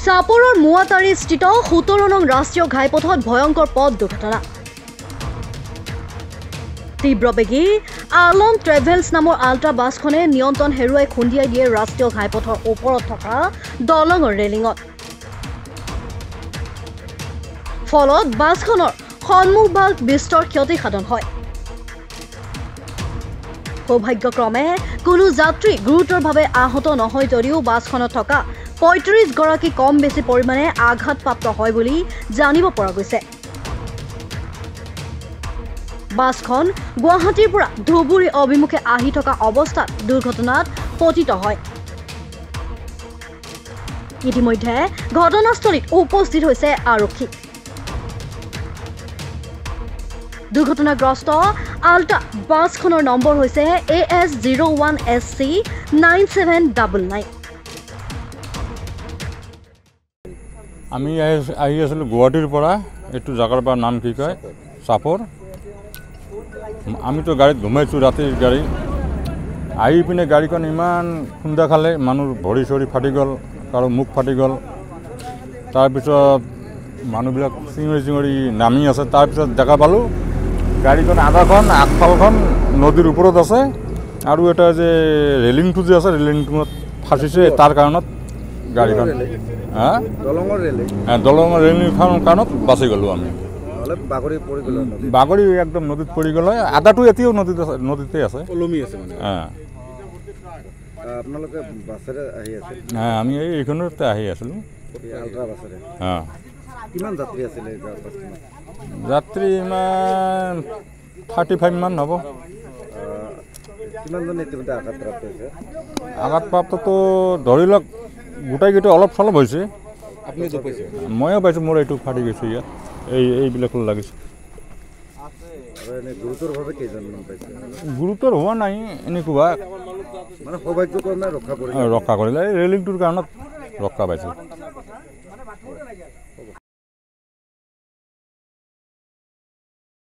চাপৰৰ মুৱাতাৰিস্থিত ১৭ নং ৰাষ্ট্ৰীয় ঘাইপথত ভয়ংকৰ পথ দুৰ্ঘটনা। তীব্ৰবেগী আলম ট্ৰেভেলছ নামৰ আল্ট্ৰা বাছখনে নিয়ন্ত্ৰণ হেৰুৱাই খুন্দিয়াই দিয়ে ৰাষ্ট্ৰীয় ঘাইপথৰ ওপৰত থকা দলঙৰ ৰেলিঙত। ফলত বাছখনৰ সন্মুখ ভাগ বিস্তৰ ক্ষতিসাধন হয়। সৌভাগ্যক্ৰমে কোনো যাত্ৰী গুৰুতৰভাৱে আহত নহয় যদিও বাছখনত থকা ৩৫ গৰাকী কম বেছি পৰিমাণে আঘাতপ্ৰাপ্ত হয় বুলি জানিব পৰা গৈছে। বাছখন গুৱাহাটীৰ পৰা ধুবুৰী অভিমুখে আহি থকা অৱস্থাত দুৰ্ঘটনাত পতিত হয়। ইতিমধ্যে ঘটনাস্থলীত উপস্থিত হৈছে আৰক্ষী। দুৰ্ঘটনাগ্ৰস্ত আল্ট্ৰা বাছখনৰ নম্বৰ হৈছে AS01SC 9799। আমি আহি আছিলোঁ গুৱাহাটীৰ পৰা, এইটো জাগাৰ পৰা নাম কি কয় চাপৰ। আমিতো গাড়ীত ঘুমাইছোঁ, ৰাতিৰ গাড়ী। আহি পিনে গাড়ীখন ইমান খুন্দা খালে, মানুহৰ ভৰি চৰি ফাটি গ'ল, কাৰো মুখ ফাটি গ'ল। তাৰপিছত মানুহবিলাক চিঙৰি চিঙৰি নামি আছে। তাৰপিছত দেখা পালোঁ গাড়ীখন আধাখন আগফালখন নদীৰ ওপৰত আছে, আৰু এটা যে ৰেলিংটো যে আছে ৰেলিংটোত ফাঁচিছে, তাৰ কাৰণত গাড়ীখন দলঙৰ ৰেলিংখনৰ কাৰণত বাচি গ'লোঁ আমি। বাগৰি একদম নদীত পৰি গ'ল। আদাটো এতিয়াও নদীতে আছে। আমি এইখনতে আহি আছিলোঁ। যাত্ৰী ইমান 35 মান হ'ব। আঘাতপ্ৰাপ্তটো ধৰি লওক গোটেইকেইটা অলপ চলপ হৈছে। ময়ো পাইছোঁ, মোৰ এইটো ফাটি গৈছে, ইয়াত এইবিলাক লাগিছে। গুৰুতৰ হোৱা নাই, এনেকুৱা ৰক্ষা কৰিলে ৰেলিংটোৰ কাৰণত ৰক্ষা পাইছে।